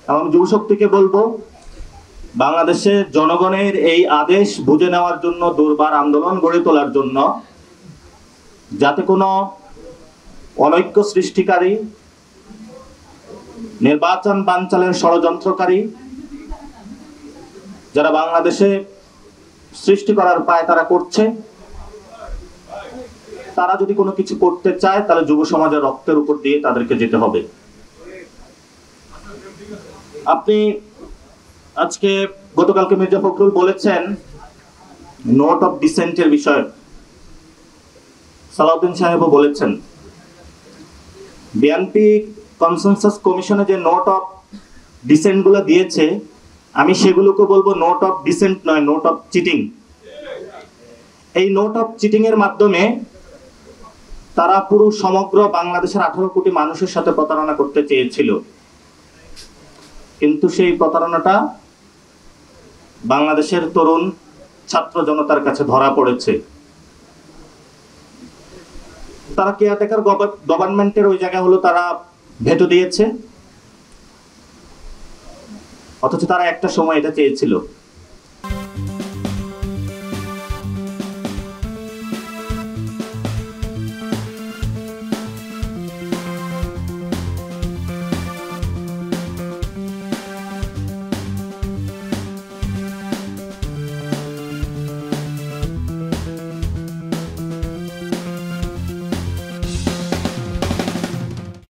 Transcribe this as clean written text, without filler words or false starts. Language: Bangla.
এবং যুবশক্তিকে বলবো, বাংলাদেশের জনগণের এই আদেশ বুঝে নেওয়ার জন্য, দুর্বার আন্দোলন গড়ে তোলার জন্য, যাতে কোনো অনৈক্য সৃষ্টিকারী, নির্বাচন বানচালের ষড়যন্ত্রকারী, যারা বাংলাদেশে সৃষ্টি করার পায় তারা করছে, তারা যদি কোনো কিছু করতে চায় তাহলে যুব সমাজের রক্তের উপর দিয়ে তাদেরকে যেতে হবে। আপনি আজকে গতকালকে মির্জা ফখরুল বলেছেন নোট অফ ডিসেন্টের বিষয়ে, সালাউদ্দিন সাহেবও বলেছেন। বিএনপি কনসেনসাস কমিশনে যে নোট অফ ডিসেন্ট গুলো দিয়েছে, আমি সেগুলোকে বলবো নোট অফ ডিসেন্ট নয়, নোট অফ চিটিং। এই নোট অফ চিটিং এর মাধ্যমে তারা পুরো সমগ্র বাংলাদেশের 18 কোটি মানুষের সাথে প্রতারণা করতে চেয়েছিল, কিন্তু সেই প্রতারণাটা বাংলাদেশের তরুণ ছাত্র জনতার কাছে ধরা পড়েছে। তারা কেয়ারটেকার গভর্নমেন্টের ওই জায়গা হলো তারা ভেটো দিয়েছে, অথচ তারা একটা সময় এটা চেয়েছিল।